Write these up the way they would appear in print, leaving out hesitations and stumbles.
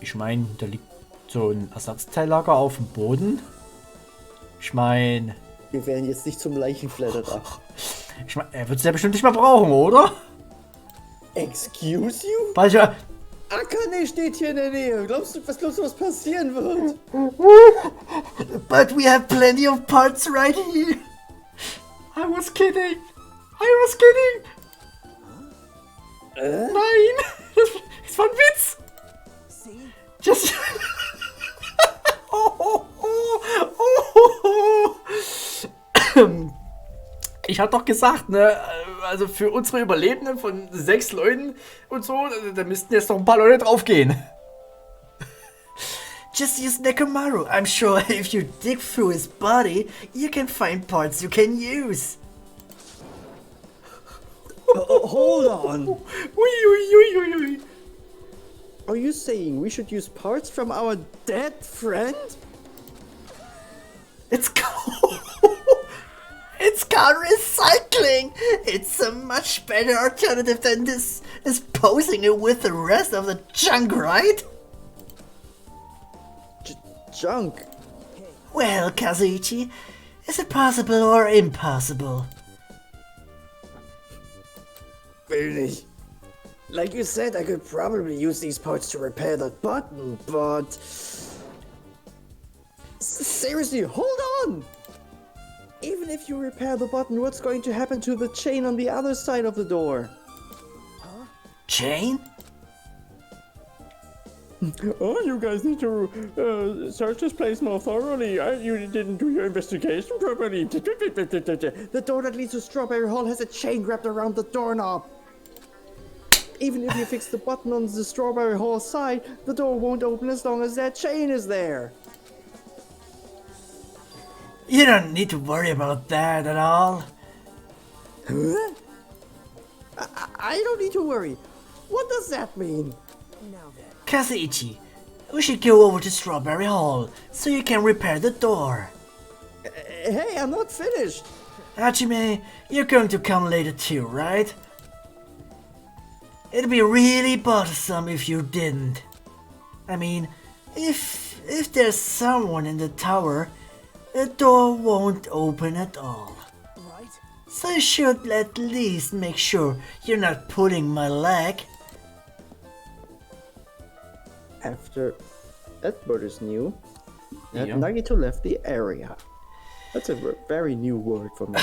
Ich meine, da liegt so ein Ersatzteillager auf dem Boden. Ich meine... Wir werden jetzt nicht zum Leichenflatter da. Ich meine, er wird es ja bestimmt nicht mehr brauchen, oder? Excuse you? Weil ich ja... Akane steht hier in der Nähe. Was glaubst du, was passieren wird? But we have plenty of parts right here. I was kidding. Nein. Das war ein Witz. Just... Ich hab doch gesagt, ne, also für unsere Überlebenden von 6 Leuten und so, da müssten jetzt noch ein paar Leute draufgehen. Just use Nekomaru. I'm sure if you dig through his body, you can find parts you can use. Hold on. Ui. Are you saying we should use parts from our dead friend? It's called recycling. It's a much better alternative than disposing it with the rest of the junk, right? Junk? Well, Kazuichi, is it possible or impossible? Will nicht. Like you said, I could probably use these parts to repair that button, but... Seriously, hold on! Even if you repair the button, what's going to happen to the chain on the other side of the door? Chain? Oh, you guys need to search this place more thoroughly. You didn't do your investigation properly. The door that leads to Strawberry Hall has a chain wrapped around the doorknob. Even if you fix the button on the Strawberry Hall side, the door won't open as long as that chain is there. You don't need to worry about that at all. Huh? I don't need to worry. What does that mean? Kazuichi, we should go over to Strawberry Hall so you can repair the door. Hey, I'm not finished. Hajime, you're going to come later too, right? It'd be really bothersome if you didn't. I mean, if there's someone in the tower, the door won't open at all. Right? So you should at least make sure you're not pulling my leg. After Edward is new, Yeah. Nagito left the area. That's a very new word for me.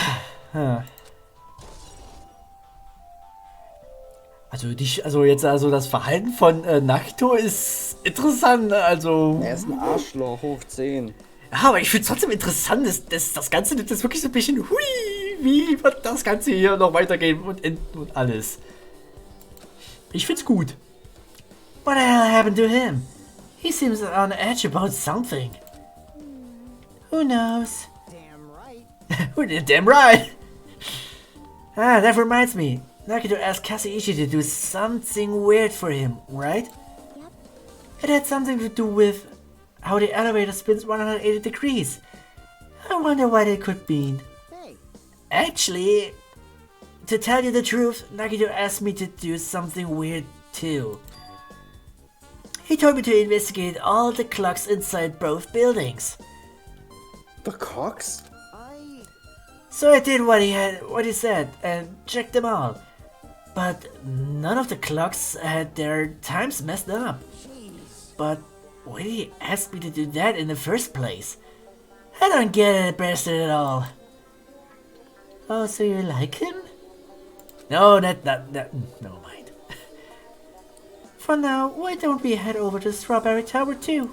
Also das Verhalten von Nagito ist interessant, also... Er ist ein Arschloch, hoch 10. Ja, aber ich finde es trotzdem interessant, dass das Ganze nimmt jetzt wirklich so ein bisschen, hui, wie wird das Ganze hier noch weitergehen und enden und alles. Ich find's gut. What the hell happened to him? He seems on edge about something. Who knows? Damn right. Damn right! Ah, that reminds me. Nagito asked Kazuichi to do something weird for him, right? Yep. It had something to do with how the elevator spins 180 degrees. I wonder what it could mean. Hey. Actually, to tell you the truth, Nagito asked me to do something weird too. He told me to investigate all the clocks inside both buildings. The cocks? So I did what he said and checked them all. But none of the clocks had their times messed up. Jeez. But why did he ask me to do that in the first place? I don't get it, bastard, at all. Oh, so you like him? No, that never mind. For now, why don't we head over to Strawberry Tower too?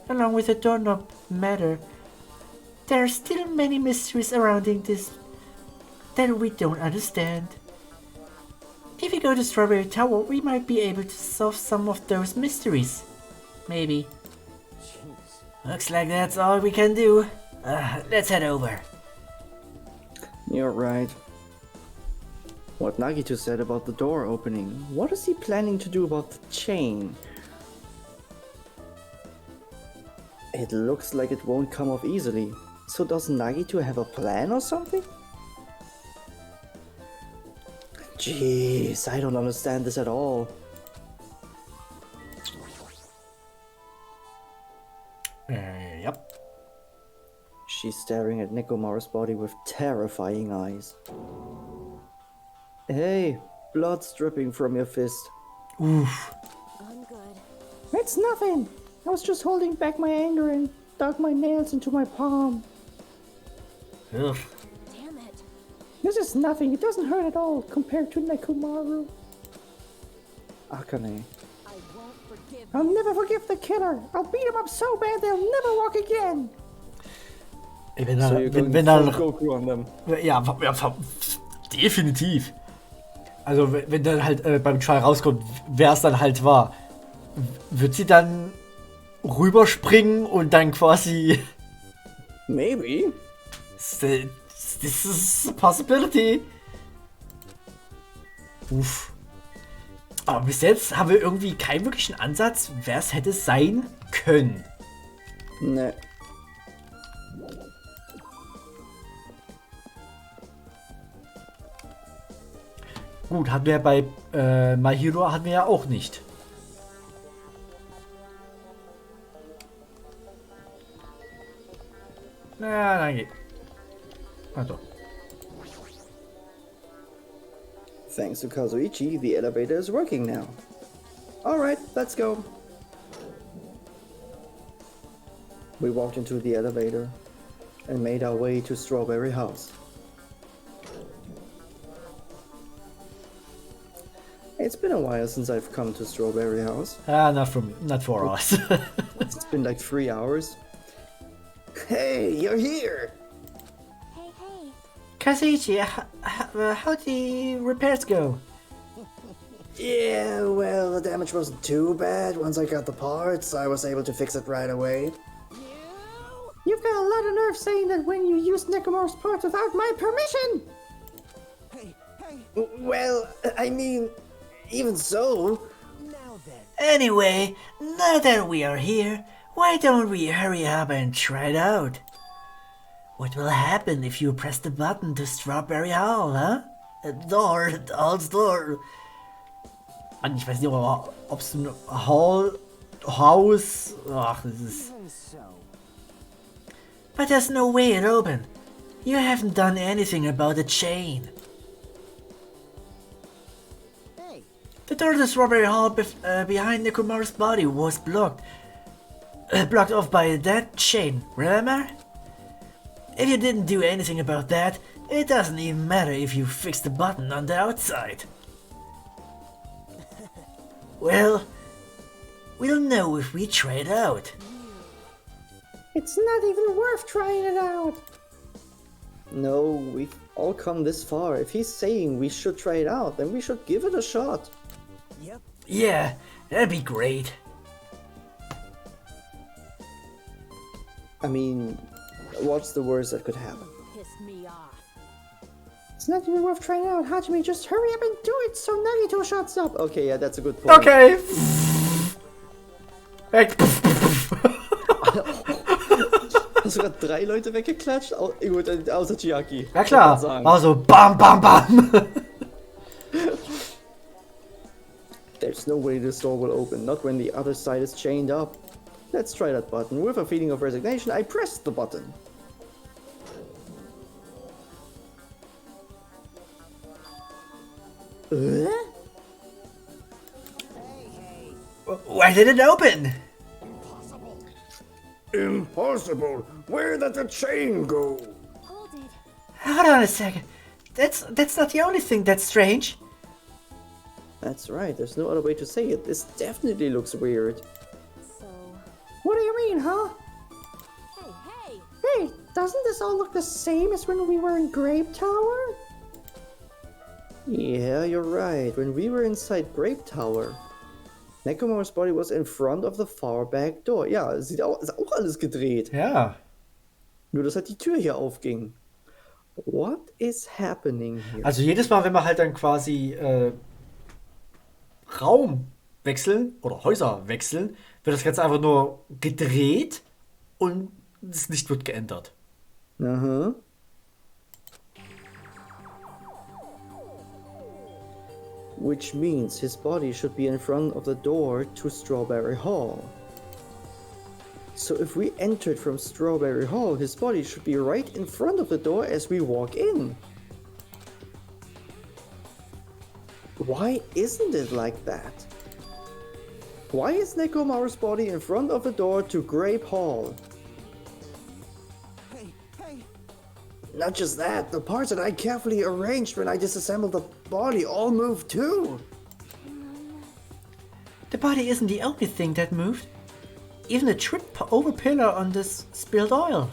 Along with the doorknob matter. There are still many mysteries surrounding this that we don't understand. If we go to Strawberry Tower, we might be able to solve some of those mysteries. Maybe. Jeez. Looks like that's all we can do. Let's head over. You're right. What Nagito said about the door opening, what is he planning to do about the chain? It looks like it won't come off easily. So does Nagito have a plan or something? Jeez, I don't understand this at all. Yep. She's staring at Nekomaru's body with terrifying eyes. Hey, blood's dripping from your fist. Oof. I'm good. It's nothing. I was just holding back my anger and dug my nails into my palm. Ugh. Damn it. This is nothing. It doesn't hurt at all compared to Nekomaru. Akane. I won't forgive I'll you. never forgive the killer. I'll beat him up so bad they'll never walk again. Ey, wenn dann, Goku on them. ja, definitiv. Also wenn dann halt beim Trial rauskommt, wer es dann halt war, wird sie dann rüberspringen und dann quasi... Maybe. This is a possibility. Uff. Aber bis jetzt haben wir irgendwie keinen wirklichen Ansatz, wer es hätte sein können. Ne. Gut, hatten wir bei My Hero hatten wir ja auch nicht. Na, dann geht. Also. Thanks to Kazuichi, the elevator is working now. Alright, let's go. We walked into the elevator and made our way to Strawberry House. It's been a while since I've come to Strawberry House. Not for us. It's been like 3 hours. Hey, you're here! Hey, hey. Kazuichi, how the repairs go? Yeah, well, the damage wasn't too bad. Once I got the parts, I was able to fix it right away. You've got a lot of nerve saying that when you use Nekomaru's parts without my permission! Hey, hey, Well, I mean, even so... now then. Anyway, now that we are here, why don't we hurry up and try it out? What will happen if you press the button to Strawberry Hall, huh? Hall's door. Mann, ich weiß nicht, ob es ein Haus... Ach, das ist... Even so. But there's no way it opened. You haven't done anything about the chain. Hey, The door to the Strawberry Hall behind Nekomaru's body was blocked. Blocked off by that chain, remember? If you didn't do anything about that, it doesn't even matter if you fix the button on the outside. Well, we'll know if we try it out. It's not even worth trying it out! No, we've all come this far. If he's saying we should try it out, then we should give it a shot. yep. Yeah, that'd be great. I mean, what's the worst that could happen? Piss me off. It's not even worth trying out. Hajime, just hurry up and do it so Nagito shuts up. Okay, yeah, that's a good point. Okay. Weg. Hast sogar 3 Leute weggeklatscht? Gut, außer Chiaki. Ja klar. Also bam, bam, bam. There's no way this door will open, not when the other side is chained up. Let's try that button. With a feeling of resignation, I pressed the button. Why did it open? Impossible! Where did the chain go? Hold it. Hold on a second. That's not the only thing that's strange. That's right, there's no other way to say it. This definitely looks weird. So, What do you mean, huh? hey, hey. Hey, doesn't this all look the same as when we were in Grape Tower? Yeah, you're right. When we were inside Grape Tower, Nekomaru's body was in front of the far back door. Ja, ist auch alles gedreht. Ja. Nur, dass halt die Tür hier aufging. What is happening here? Also jedes Mal, wenn wir halt dann quasi Raum wechseln oder Häuser wechseln, wird das Ganze einfach nur gedreht und das Licht wird geändert. Aha. Which means his body should be in front of the door to Strawberry Hall. So if we entered from Strawberry Hall, his body should be right in front of the door as we walk in. Why isn't it like that? Why is Nekomaru's body in front of the door to Grape Hall? Hey, hey. Not just that, the parts that I carefully arranged when I disassembled the body all moved too. The body isn't the only thing that moved. Even the tripped over pillar on this spilled oil.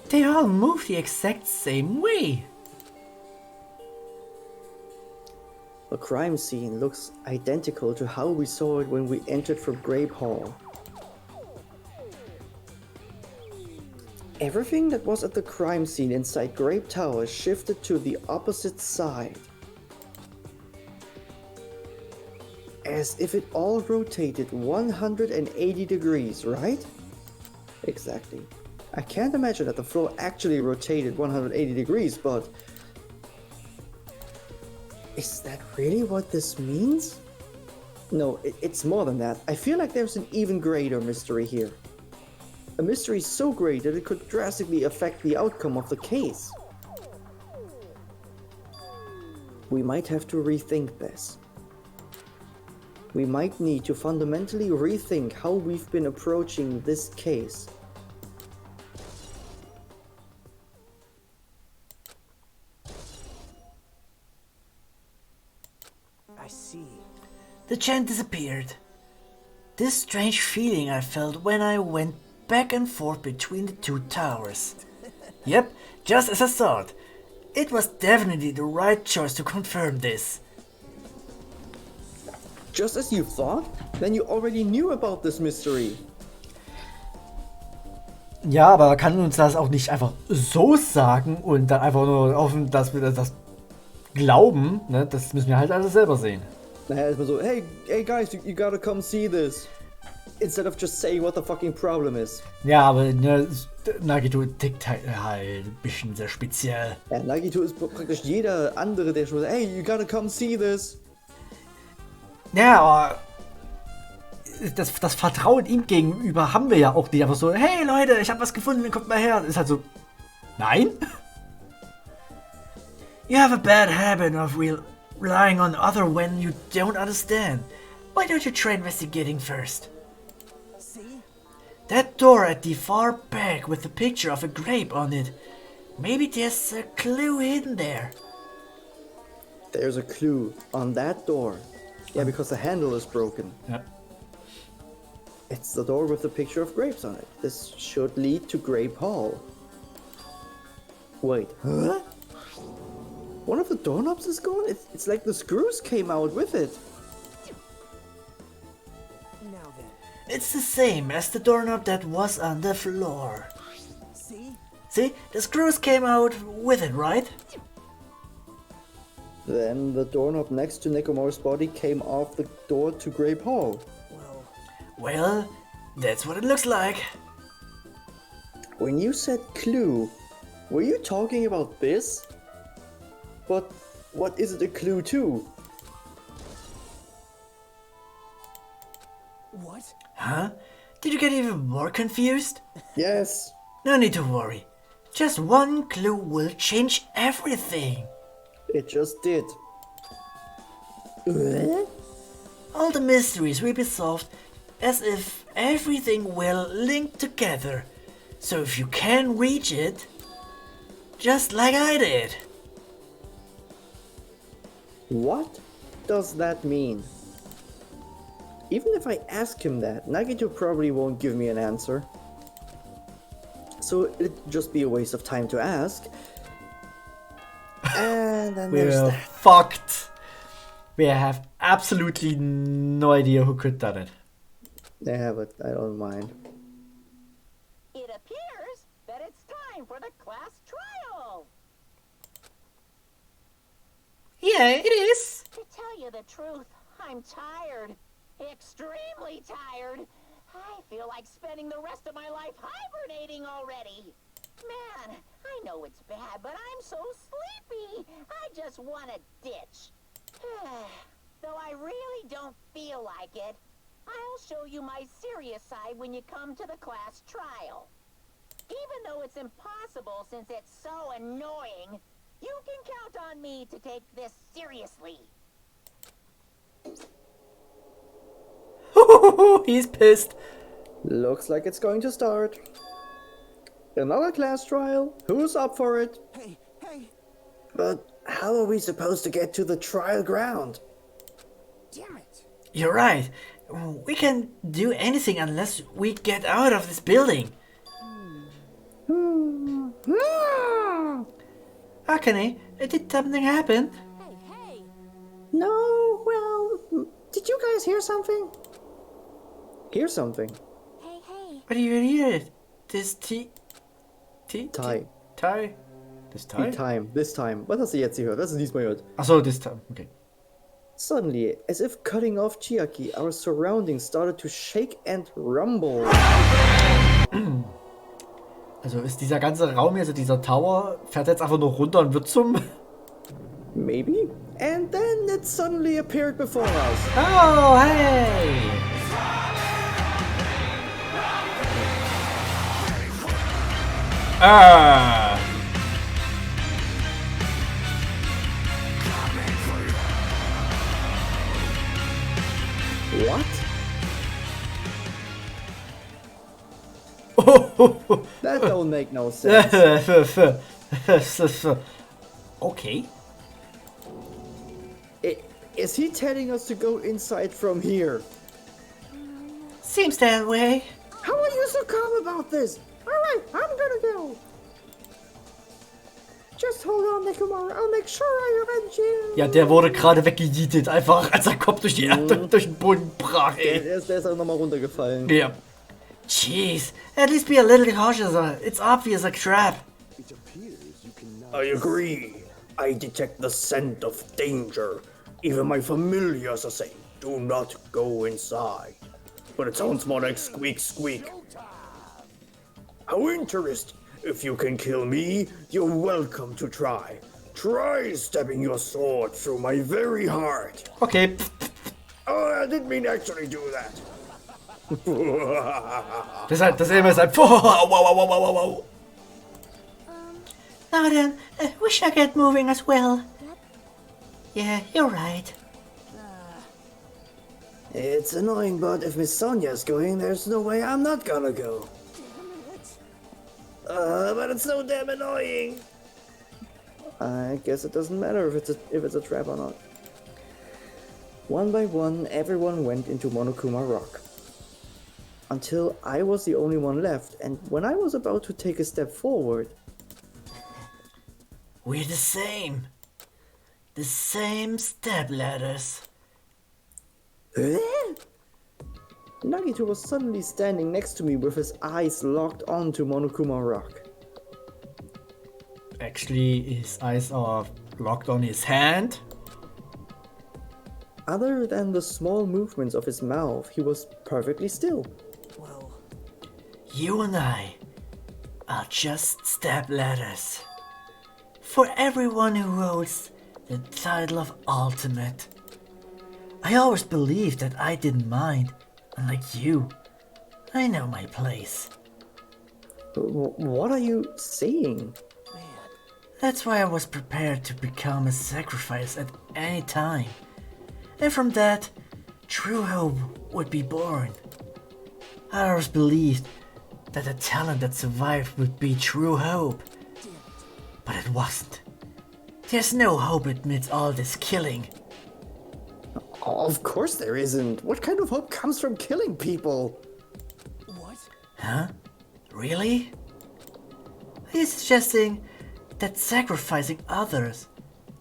They all move the exact same way. The crime scene looks identical to how we saw it when we entered from Grape Hall. Everything that was at the crime scene inside Grape Tower shifted to the opposite side. As if it all rotated 180 degrees, right? Exactly. I can't imagine that the floor actually rotated 180 degrees, but... is that really what this means? No, it's more than that. I feel like there's an even greater mystery here. A mystery so great that it could drastically affect the outcome of the case. We might have to rethink this. We might need to fundamentally rethink how we've been approaching this case. I see. The chant disappeared. This strange feeling I felt when I went back and forth between the two towers. Yep, just as I thought. It was definitely the right choice to confirm this. Just as you thought? Then you already knew about this mystery. Ja, aber kann uns das auch nicht einfach so sagen und dann einfach nur hoffen, dass wir das glauben. Ne? Das müssen wir halt alles selber sehen. Naja, erstmal so, hey guys, you gotta come see this. Instead of just saying what the fucking problem is. Ja, aber ne, Nagito tickt halt ein bisschen sehr speziell. Ja, Nagito ist praktisch jeder andere, der schon sagt, hey, you gotta come see this. Ja, aber das Vertrauen ihm gegenüber haben wir ja auch nicht. Einfach so, hey Leute, ich habe was gefunden, kommt mal her. Ist halt so, nein? You have a bad habit of relying on other when you don't understand. Why don't you try investigating first? See? That door at the far back with the picture of a grape on it. Maybe there's a clue hidden there. There's a clue on that door. Yeah, because the handle is broken. Ja. It's the door with the picture of grapes on it. This should lead to Grape Hall. Wait, huh? One of the doorknobs is gone? It's like the screws came out with it. Now then. It's the same as the doorknob that was on the floor. See? See, the screws came out with it, right? Then the doorknob next to Nekomaru's body came off the door to Grape Hall. Well, that's what it looks like. When you said clue, were you talking about this? But what is it a clue to? What? Huh? Did you get even more confused? Yes. No need to worry. Just one clue will change everything. It just did. All the mysteries will be solved as if everything will link together. So if you can reach it, just like I did. What does that mean? Even if I ask him that, Nagito probably won't give me an answer. So it'd just be a waste of time to ask. And then there's We're that. fucked. We have absolutely no idea who could done it. Yeah, but I don't mind. It appears that it's time for the class trial. Yeah, it is. To tell you the truth, I'm tired. Extremely tired. I feel like spending the rest of my life hibernating already. Man, I know it's bad, but I'm so sleepy. I just want a ditch. Though I really don't feel like it. I'll show you my serious side when you come to the class trial. Even though it's impossible since it's so annoying, you can count on me to take this seriously. He's pissed. Looks like it's going to start. Another class trial? Who's up for it? Hey, hey! But how are we supposed to get to the trial ground? Damn it! You're right. We can't do anything unless we get out of this building. Akane, did something happen? Hey, hey! No, well, did you guys hear something? Hear something? Hey, hey! What do you hear? This Thai. Thai? Das Thai? This time. Was hast du jetzt gehört? Was hast du diesmal gehört? Achso, this time. Okay. Suddenly, as if cutting off Chiaki, our surroundings started to shake and rumble. Also ist dieser ganze Raum hier, also dieser Tower, fährt jetzt einfach nur runter und wird zum... Maybe? And then it suddenly appeared before us. Oh, hey! Ah! What? That don't make no sense. Okay. Is he telling us to go inside from here? Seems that way. How are you so calm about this? Alright, I'm gonna go. Just hold on, Nekomara. I'll make sure I avenge you. Ja, der wurde gerade weggejietet, einfach als er Kopf durch die Erde, durch den Boden brach, ey. Der ist auch nochmal runtergefallen. Ja. Jeez, at least be a little cautious. It's obvious a trap. I agree. I detect the scent of danger. Even my familiars are saying, do not go inside. But it sounds more like squeak squeak. How interesting. If you can kill me, you're welcome to try. Try stabbing your sword through my very heart. Okay. Oh, I didn't mean to actually do that. Das Elmer ist halt... Wow. Now then, we shall get moving as well. Yeah, you're right. It's annoying, but if Miss Sonia's going, there's no way I'm not gonna go. But it's so damn annoying. I guess it doesn't matter if it's a trap or not. One by one, everyone went into Monokuma Rock. Until I was the only one left, and when I was about to take a step forward... We're the same. The same step ladders. Nagito was suddenly standing next to me with his eyes locked onto Monokuma Rock. Actually, his eyes are locked on his hand. Other than the small movements of his mouth, he was perfectly still. Well, You and I are just step ladders. For everyone who holds the title of Ultimate. I always believed that I didn't mind, unlike you. I know my place. What are you saying? man. That's why I was prepared to become a sacrifice at any time. And from that, true hope would be born. I always believed that the talent that survived would be true hope. But it wasn't. There's no hope amidst all this killing. Of course there isn't. What kind of hope comes from killing people? What? Huh? Really? Are you suggesting that sacrificing others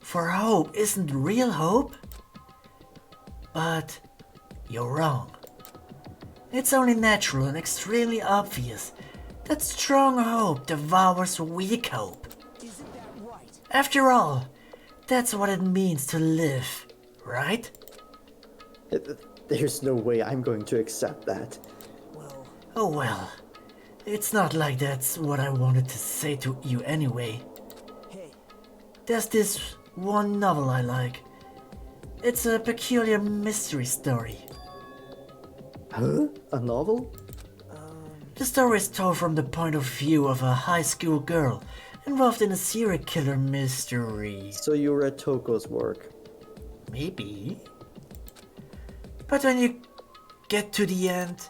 for hope isn't real hope? But you're wrong. It's only natural and extremely obvious that strong hope devours weak hope. Isn't that right? After all, that's what it means to live, right? There's no way I'm going to accept that. Well, Oh well, it's not like that's what I wanted to say to you anyway. hey. There's this one novel I like. It's a peculiar mystery story. Huh? A novel? The story is told from the point of view of a high school girl involved in a serial killer mystery. So you read Toko's work. Maybe. But when you get to the end,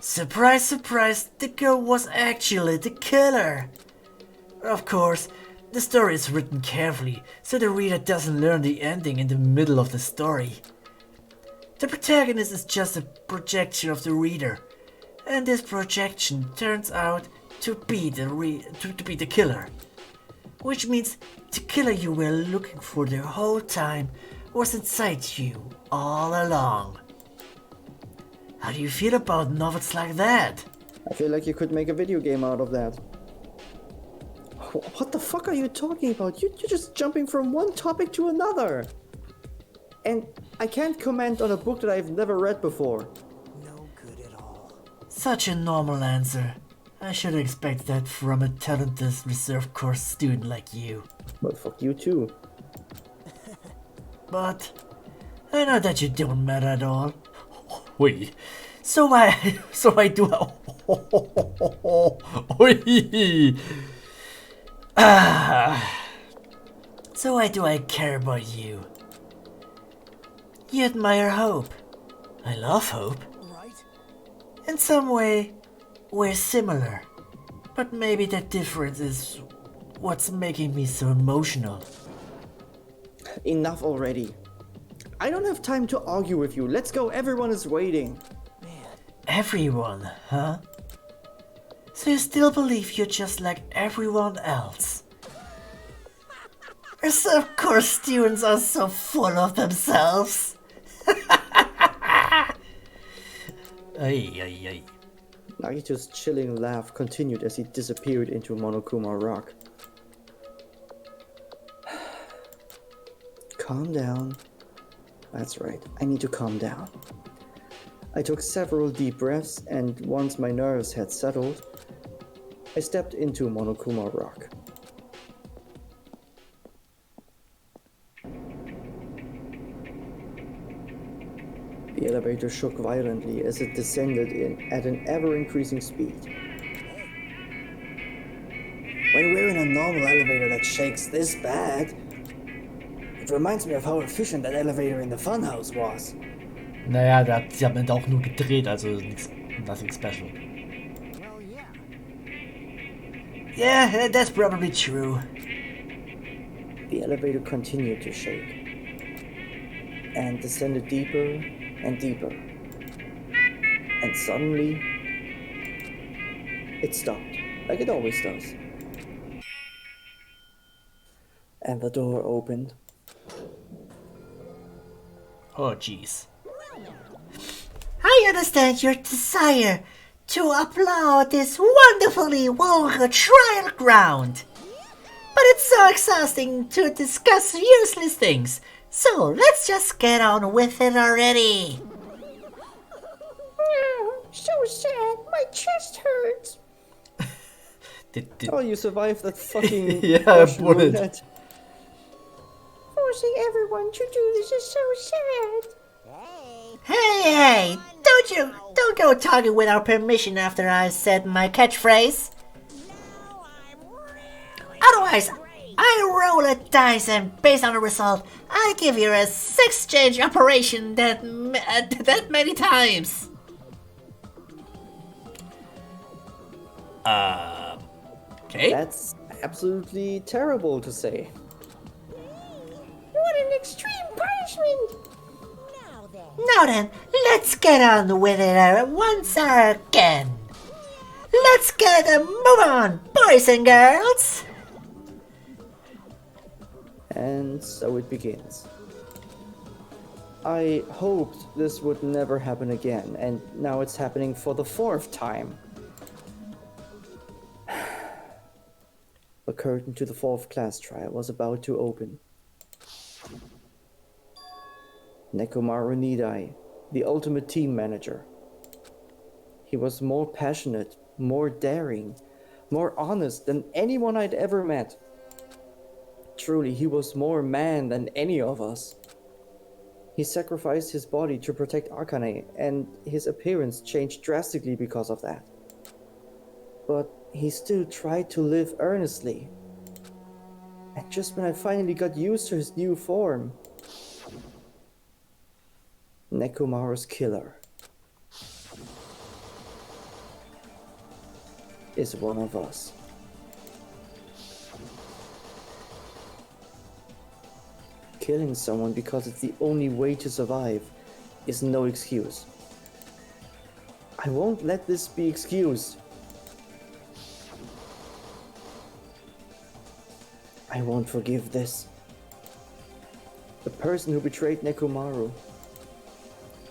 surprise, surprise, the girl was actually the killer. Of course, the story is written carefully, so the reader doesn't learn the ending in the middle of the story. The protagonist is just a projection of the reader, and this projection turns out to be the killer. Which means the killer you were looking for the whole time was inside you all along. How do you feel about novels like that? I feel like you could make a video game out of that. What the fuck are you talking about? You're just jumping from one topic to another. And I can't comment on a book that I've never read before. No good at all. Such a normal answer. I should expect that from a talented reserve course student like you. Well, fuck you too. But I know that you don't matter at all. Wait, so why do I... So why do I care about you? You admire hope. I love hope. Right? In some way, we're similar. But maybe the difference is what's making me so emotional. Enough already. I don't have time to argue with you. Let's go, everyone is waiting. Everyone, huh? So you still believe you're just like everyone else? Of course students are so full of themselves. Ay, ay, ay. Nagito's chilling laugh continued as he disappeared into Monokuma Rock. Calm down. That's right, I need to calm down. I took several deep breaths, and once my nerves had settled, I stepped into Monokuma Rock. The elevator shook violently as it descended at an ever-increasing speed. When we're in a normal elevator that shakes this bad, it reminds me of how efficient that elevator in the funhouse was. Naja, sie haben auch nur gedreht, also nothing special. Well, yeah. Yeah, that's probably true. The elevator continued to shake and descended deeper and deeper. And suddenly, it stopped, like it always does. And the door opened. Oh, jeez. I understand your desire to applaud this wonderfully vulgar trial ground. But it's so exhausting to discuss useless things, so let's just get on with it already. Oh, so sad. My chest hurts. Oh, you survived that fucking Yeah, Russian bullet. roulette. Forcing everyone to do this is so sad. Hey, don't go talking without permission after I said my catchphrase. Otherwise, I roll a dice and based on the result, I give you a sex-change operation that many times. Okay. That's absolutely terrible to say. What an extreme punishment! Now then, let's get on with it once again. Let's get a move on, boys and girls. And so it begins. I hoped this would never happen again, and now it's happening for the 4th time. The curtain to the 4th class trial was about to open. Nekomaru Nidai, the ultimate team manager. He was more passionate, more daring, more honest than anyone I'd ever met. Truly, he was more man than any of us. He sacrificed his body to protect Akane, and his appearance changed drastically because of that. But he still tried to live earnestly. And just when I finally got used to his new form, Nekomaru's killer is one of us. Killing someone because it's the only way to survive is no excuse. I won't let this be excused. I won't forgive this. The person who betrayed Nekomaru,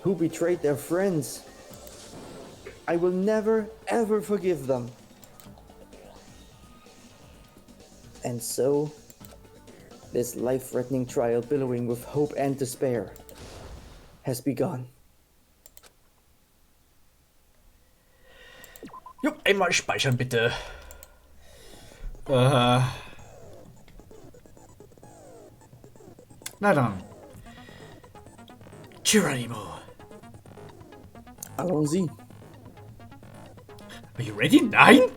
who betrayed their friends, I will never ever forgive them. And so, this life-threatening trial billowing with hope and despair has begun. Jupp, einmal speichern bitte. Na dann. Geronimo. Allons-y. Are you ready? Nein?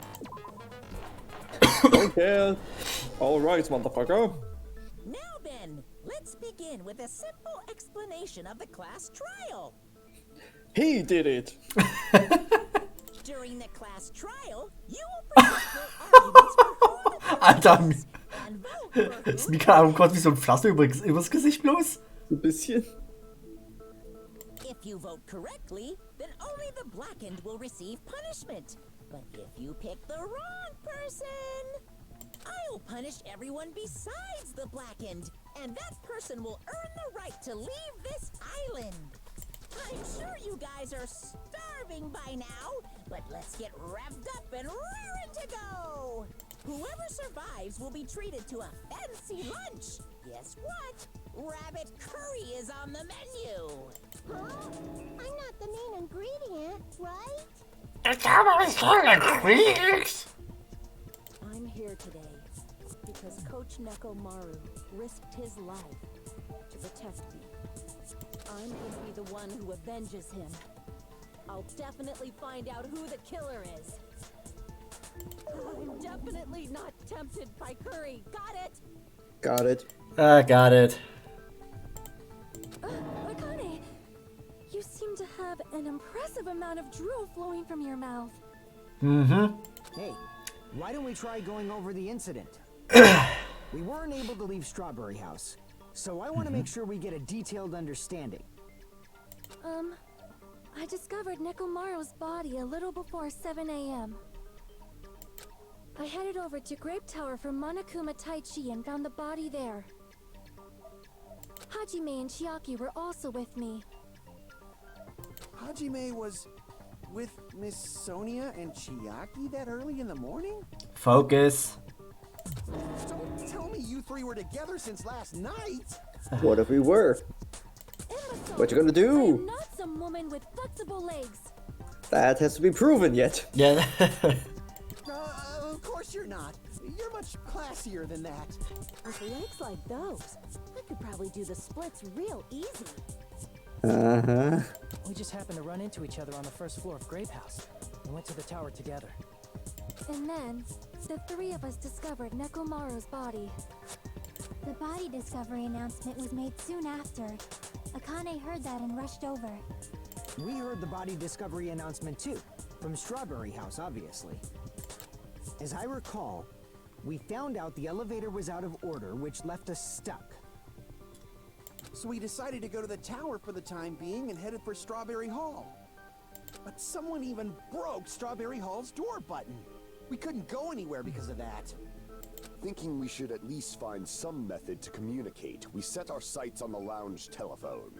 Okay. All right, motherfucker. Now then, let's begin with a simple explanation of the class trial. He did it. During the class trial, you will present your arguments for who the Alter, and vote for ist who. Mika kommt wie so ein Pflaster übers Gesicht bloß? Ein bisschen. If you vote correctly, then only the blackened will receive punishment. But if you pick the wrong person, I'll punish everyone besides the blackened, and that person will earn the right to leave this island. I'm sure you guys are starving by now, but let's get revved up and raring to go. Whoever survives will be treated to a fancy lunch. Guess what? Rabbit curry is on the menu. Huh? I'm not the main ingredient, right? I'm here today because Coach Nekomaru risked his life to protect me. I'm going to be the one who avenges him. I'll definitely find out who the killer is. I'm definitely not tempted by curry. Got it? Got it. Got it. Akane, you seem to have an impressive amount of drool flowing from your mouth. Mhm. Hey, why don't we try going over the incident? We weren't able to leave Strawberry House, so I want to make sure we get a detailed understanding. I discovered Nekomaru's body a little before 7 a.m. I headed over to Grape Tower for Monokuma Taichi and found the body there. Hajime and Chiaki were also with me. Hajime was with Miss Sonia and Chiaki that early in the morning? Focus. Don't tell me you three were together since last night! What if we were? Imbecile! What you gonna I do? am not some woman with flexible legs. That has to be proven yet. Yeah. Of course you're not. You're much classier than that. With legs like those, I could probably do the splits real easy. Uh-huh. We just happened to run into each other on the first floor of Grape House. We went to the tower together. And then, the three of us discovered Nekomaru's body. The body discovery announcement was made soon after. Akane heard that and rushed over. We heard the body discovery announcement too, from Strawberry House, obviously. As I recall, we found out the elevator was out of order, which left us stuck. So we decided to go to the tower for the time being and headed for Strawberry Hall. But someone even broke Strawberry Hall's door button. We couldn't go anywhere because of that. Thinking we should at least find some method to communicate, we set our sights on the lounge telephone.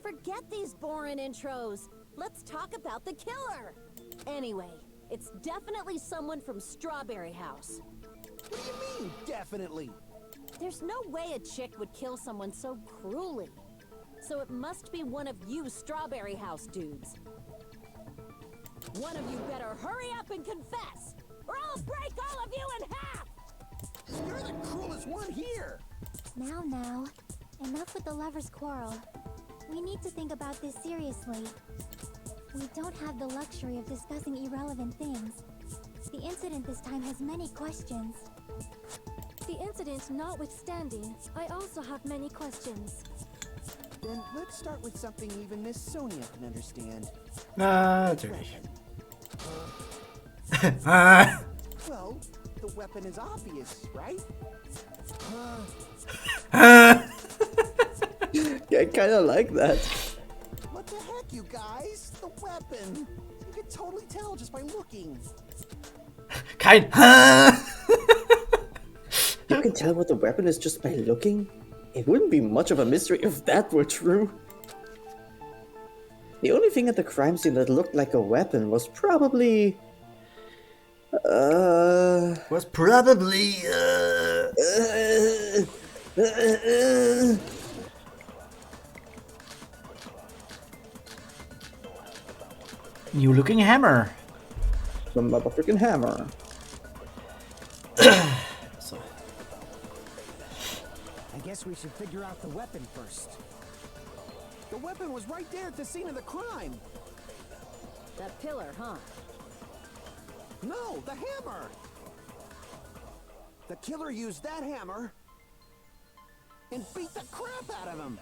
Forget these boring intros. Let's talk about the killer. Anyway, it's definitely someone from Strawberry House. What do you mean, definitely? There's no way a chick would kill someone so cruelly. So it must be one of you Strawberry House dudes. One of you better hurry up and confess, or I'll break all of you in half! You're the cruelest one here! Now, enough with the lovers' quarrel. We need to think about this seriously. We don't have the luxury of discussing irrelevant things. The incident this time has many questions. The incident notwithstanding, I also have many questions. Then let's start with something even Miss Sonia can understand. Natürlich. Well, the weapon is obvious, right? Yeah, I kinda like that. What the heck, you guys? The weapon! You can totally tell just by looking. Kein You can tell what the weapon is just by looking? It wouldn't be much of a mystery if that were true. The only thing at the crime scene that looked like a weapon was probably... Was probably new looking hammer. The motherfucking hammer. So. I guess we should figure out the weapon first. The weapon was right there at the scene of the crime. That pillar, huh? No, the hammer! The killer used that hammer and beat the crap out of him.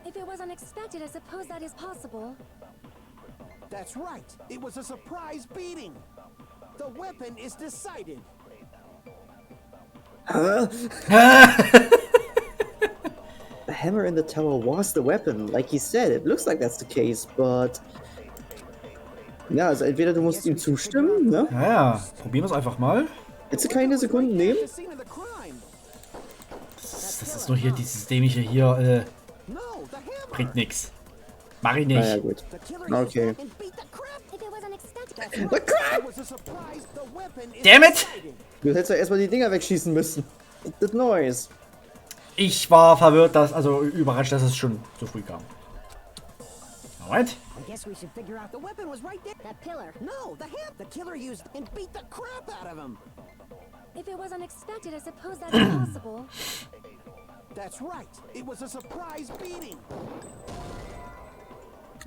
If it was unexpected, I suppose that is possible. That's right. It was a surprise beating. The weapon is decided. Huh? The hammer in the tower was the weapon, like he said. It looks like that's the case, but... Ja, also entweder du musst ihm zustimmen, ne? Ja, probieren wir es einfach mal. Willst du keine Sekunden nehmen? Das ist nur hier dieses dämliche hier, bringt nix. Mach ich nicht. Na ja, gut. Okay. The crap! Damn it! Du hättest ja erstmal die Dinger wegschießen müssen. Das Noise. Ich war verwirrt, also überrascht, dass es schon so früh kam. Moment. I guess we should figure out the weapon was right there. That pillar. No, the killer used and beat the crap out of him. If it was unexpected, I suppose that is possible. That's right. It was a surprise beating.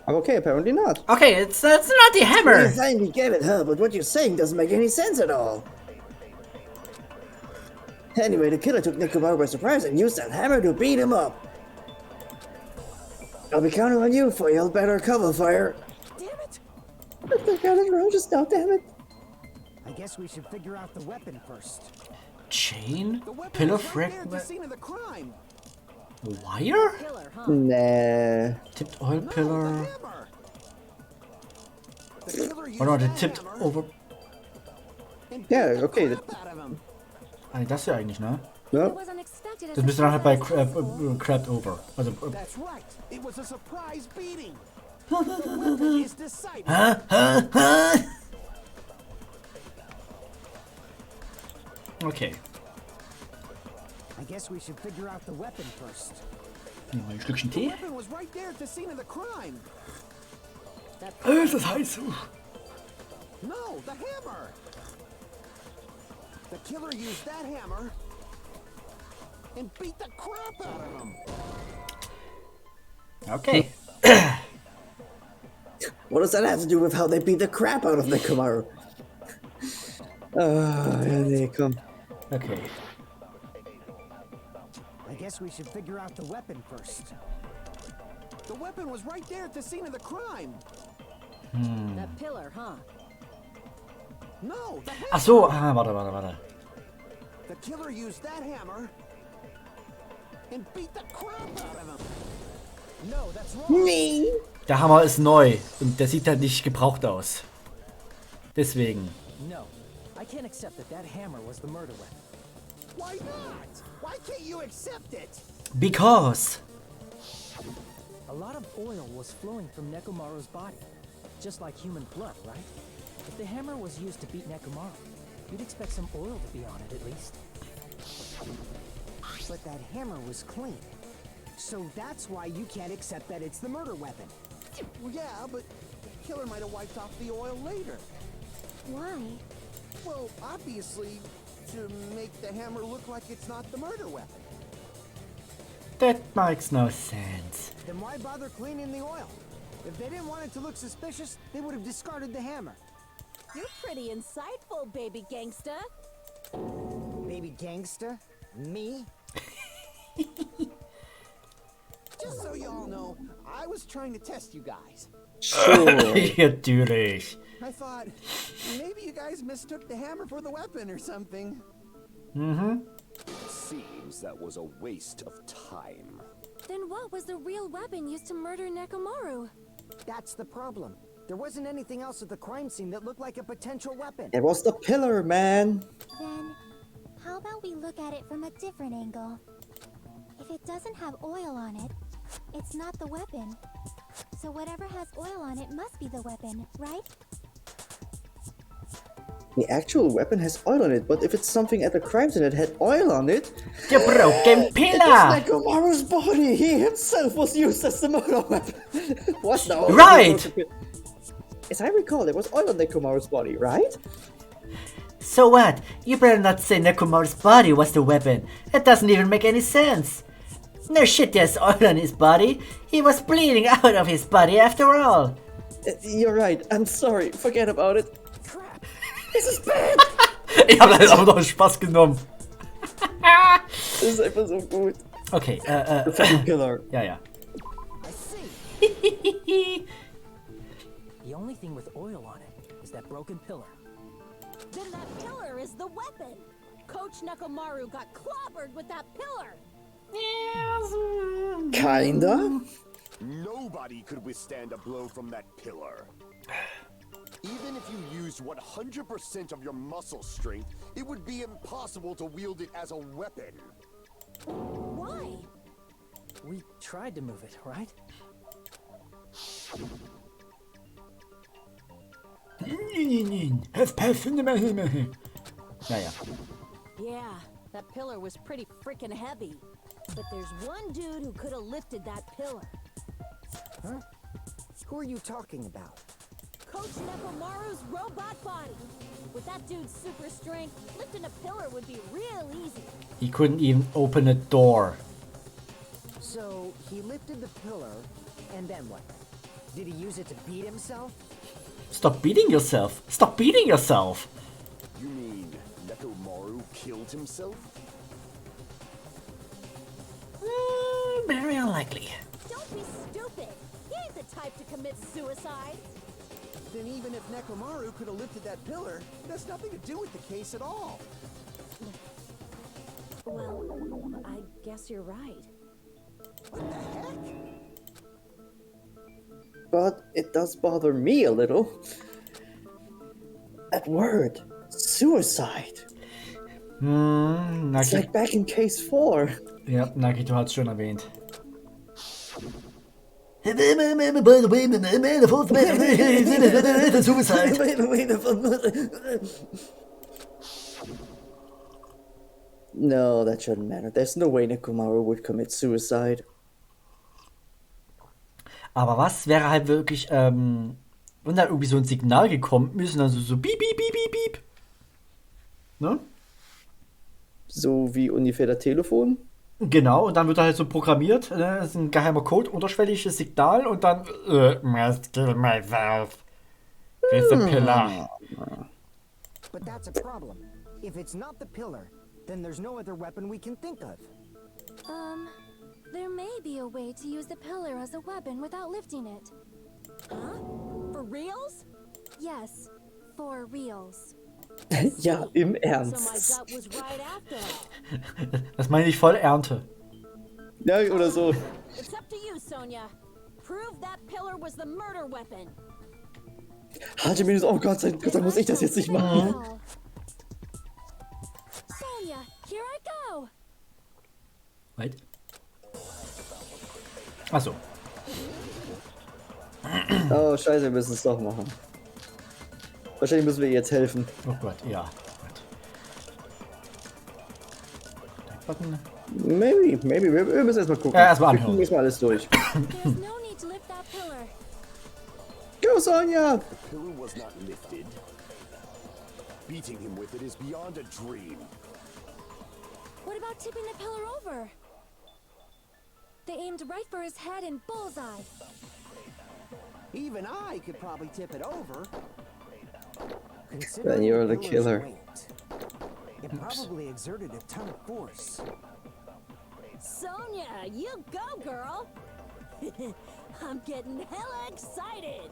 Okay, apparently not. Okay, it's not the hammer. You finally get it, huh? But what you're saying doesn't make any sense at all. Anyway, the killer took Nekomaru by surprise and used that hammer to beat him up. I'll be counting on you for your better cover fire. Damn it! I got it wrong just now, damn it. I guess we should figure out the weapon first. Chain? The weapon Pillar was right there frag? at the scene of the crime. Wire? Pillar, huh? Nah. Tipped oil No, pillar. the hammer. The killer used Oder der that tippt hammer over. and beat Ja, the okay. crap out of him. Ah, das hier eigentlich, ne? If Ja. it was unexpected, I Das müsste dann halt bei suppose that is possible. Crabbed over. Also, That's right. It was a surprise beating. The weapon is decided. okay. I guess we should figure out the weapon first. Nehmen wir ein Stückchen The Tee. weapon was right there at the scene of the crime. Es ist heiß. No, the hammer. The killer used that hammer and beat the crap out of him. Okay. What does that have to do with how they beat the crap out of Nekomaru? Ja, nee, komm. Okay. I guess we should figure out the weapon first. The weapon was right there at the scene of the crime. That pillar, huh? No, the hammer. Ach so, warte. The killer used that hammer and beat the crap out of him. No, that's wrong. Nee. Der Hammer ist neu und der sieht halt nicht gebraucht aus. Deswegen. No, I can't accept that that hammer was the murder weapon. Why not? Why can't you accept it? Because. A lot of oil was flowing from Nekomaru's body, just like human blood, right? If the hammer was used to beat Nekomaru, you'd expect some oil to be on it at least. But that hammer was clean. So that's why you can't accept that it's the murder weapon. Well, yeah, but the killer might have wiped off the oil later. Why? Well, obviously, to make the hammer look like it's not the murder weapon. That makes no sense. Then why bother cleaning the oil? If they didn't want it to look suspicious, they would have discarded the hammer. You're pretty insightful, baby gangsta. Baby gangster? Me? Just so you all know, I was trying to test you guys. Ja, natürlich. I thought maybe you guys mistook the hammer for the weapon or something. It seems that was a waste of time. Then what was the real weapon used to murder Nekomaru? That's the problem. There wasn't anything else at the crime scene that looked like a potential weapon. It was the pillar, man. Then, how about we look at it from a different angle? If it doesn't have oil on it, it's not the weapon. So whatever has oil on it must be the weapon, right? The actual weapon has oil on it, but if it's something at the crime scene that had oil on it, The broken it pillar! was Nekomaru's body. He himself was used as the murder weapon. What? No. Right! As I recall, there was oil on Nekomaru's body, right? So what? You better not say Nekomaru's body was the weapon. That doesn't even make any sense. No shit, there's oil on his body. He was bleeding out of his body after all. You're right. I'm sorry. Forget about it. Crap! This is bad. Ich habe das aber noch Spaß genommen. Das ist einfach so gut. Okay, The fucking killer. ja, ja. I see. The only thing with oil on it is that broken pillar. Then that pillar is the weapon. Coach Nekomaru got clobbered with that pillar. Kinda. Nobody could withstand a blow from that pillar. Even if you used 100% of your muscle strength, it would be impossible to wield it as a weapon. Why? We tried to move it, right? Naja. Yeah, that pillar was pretty freaking heavy. But there's one dude who could have lifted that pillar. Huh? Who are you talking about? Coach Nekomaru's robot body. With that dude's super strength, lifting a pillar would be real easy. He couldn't even open a door. So, he lifted the pillar, and then what? Did he use it to beat himself? Stop beating yourself. Stop beating yourself. You mean Nekomaru killed himself? Very unlikely. Don't be stupid. He ain't the type to commit suicide. Then even if Nekomaru could have lifted that pillar, it has nothing to do with the case at all. Well, I guess you're right. What the heck? But it does bother me a little. That word, suicide. It's Nagi. like back in case 4. Ja, Nagito hat es schon erwähnt. No, that shouldn't matter. There's no way Nekomaru would commit suicide. Aber was wäre halt wirklich, wenn da irgendwie so ein Signal gekommen ist, also so piep, piep, piep, piep, piep. Ne? So wie ungefähr das Telefon. Genau, und dann wird er halt so programmiert, das ist ein geheimer Code, unterschwelliges Signal und dann must kill myself with the pillar. But that's a problem. If it's not the pillar, then there's no other weapon we can think of. There may be a way to use the pillar as a weapon without lifting it. Huh? For reals? Yes, for reals. Ja, im So my Ernst. gut was right after all. Das meine ich voll Ernte. Ja, oder so. It's up to you, Sonia. Prove that pillar was the murder weapon. Hajimin, oh Gott sei Dank, dann muss ich das jetzt nicht machen. Sonia, here I go. Wait. Achso. Oh, scheiße, wir müssen es doch machen. Wahrscheinlich müssen wir ihr jetzt helfen. Oh Gott, ja. Button. Maybe. Wir müssen erstmal gucken. Ja, erstmal Wir anhören. gucken erstmal alles durch. There's no need to lift that pillar. Go, Sonja! The pillar was not lifted. Beating him with it is beyond a dream. What about tipping the pillar over? They aimed right for his head and bullseye. Even I could probably tip it over. Then you're the pillar's killer. weight, it probably exerted a ton of force. Sonia, you go, girl! I'm getting hella excited!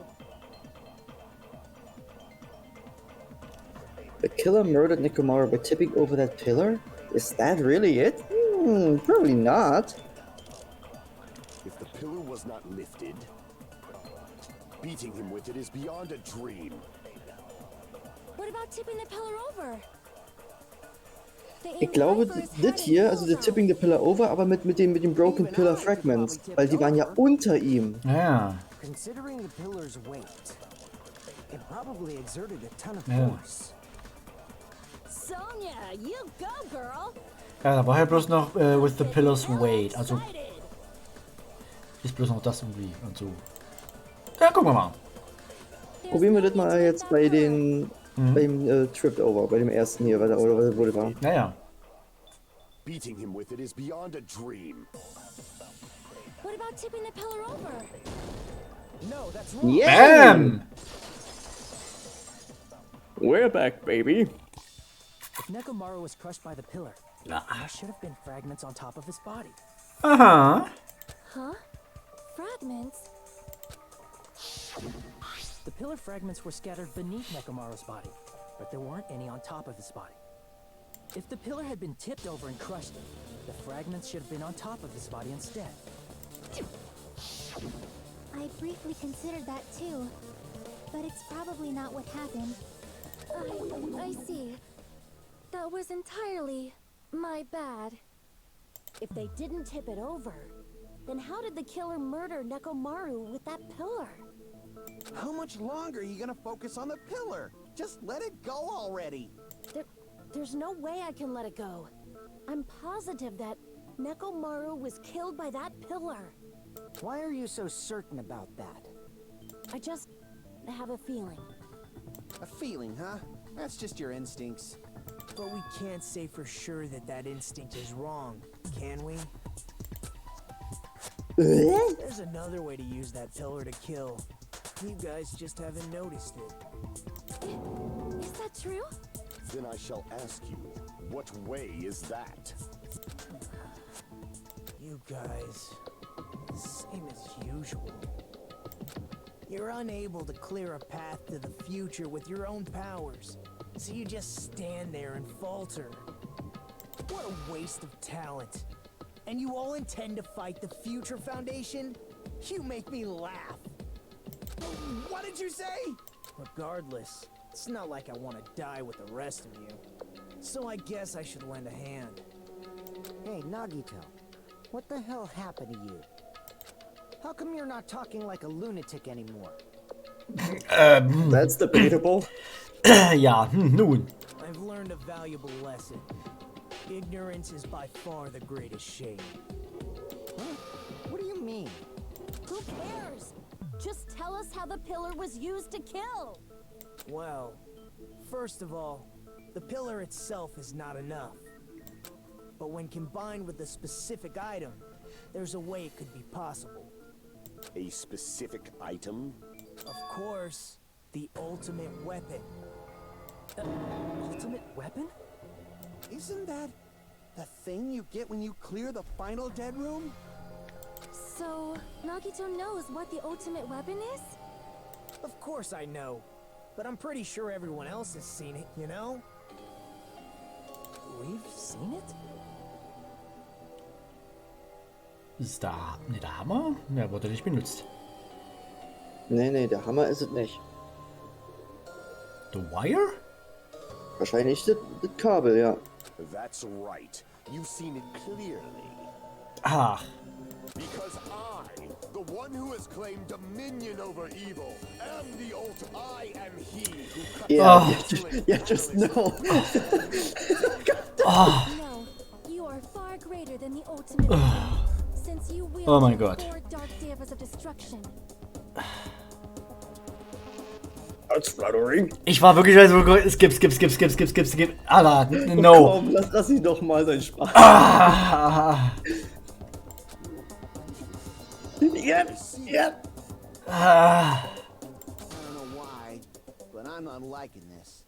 The killer murdered Nekomaru by tipping over that pillar? Is that really it? Probably not. If the pillar was not lifted, beating him with it is beyond a dream. What about tipping the pillar over? Ich glaube, das hier, also der Tipping the Pillar over, aber mit dem Broken Pillar Fragments, weil die waren ja unter ihm. Ja. Considering the pillar's weight, it probably exerted a ton of Ja. force. Sonia, you go, girl! Ja, da war ja bloß noch with the pillar's weight. Also ist bloß noch das irgendwie und so. Ja, gucken wir mal. Probieren wir das mal jetzt bei den beim Tripped Over, bei dem ersten hier, oder wo das war. Naja. Beating him with it is beyond a dream. What about tipping the pillar over? No, that's wrong. Yeah! Bam! We're back, baby. If Nekomaru was crushed by the pillar, there should have been fragments on top of his body. Aha. Huh? Fragments? The pillar fragments were scattered beneath Nekomaru's body, but there weren't any on top of his body. If the pillar had been tipped over and crushed it, the fragments should have been on top of his body instead. I briefly considered that too, but it's probably not what happened. I see. That was entirely my bad. If they didn't tip it over, then how did the killer murder Nekomaru with that pillar? How much longer are you gonna focus on the pillar? Just let it go already. There's no way I can let it go. I'm positive that Nekomaru was killed by that pillar. Why are you so certain about that? I just have a feeling. A feeling, huh? That's just your instincts. But we can't say for sure that that instinct is wrong, can we? There's another way to use that pillar to kill. You guys just haven't noticed it. Is that true? Then I shall ask you, what way is that? You guys, same as usual. You're unable to clear a path to the future with your own powers, so you just stand there and falter. What a waste of talent. And you all intend to fight the Future Foundation? You make me laugh. What did you say? Regardless, it's not like I want to die with the rest of you. So I guess I should lend a hand. Hey, Nagito, what the hell happened to you? How come you're not talking like a lunatic anymore? That's debatable. Ja, nun. I've learned a valuable lesson. Ignorance is by far the greatest shame. Huh? What do you mean? Who cares? Just tell us how the pillar was used to kill. Well, first of all, the pillar itself is not enough. But when combined with a specific item, there's a way it could be possible. A specific item? Of course, the ultimate weapon. Ultimate weapon? Isn't that the thing you get when you clear the final dead room? So, Nagito knows what the ultimate weapon is? Of course I know, but I'm pretty sure everyone else has seen it, you know? We've seen it? Ist da der Hammer? Der wurde nicht benutzt. Nee, der Hammer ist es nicht. The wire? Wahrscheinlich das Kabel, ja. That's right. You've seen it clearly. Ach. Because I, the one who has claimed dominion over evil, am the I am he who cut Yeah, just know. No, you are far greater than the ultimate weapon, since you wield Oh my the God. 4 dark devas of destruction. That's flattering. Ich war wirklich so, skip. Alter, no. Komm, lass ihn doch mal seinen Spaß. Yep, yep. I don't know why, but I'm not liking this.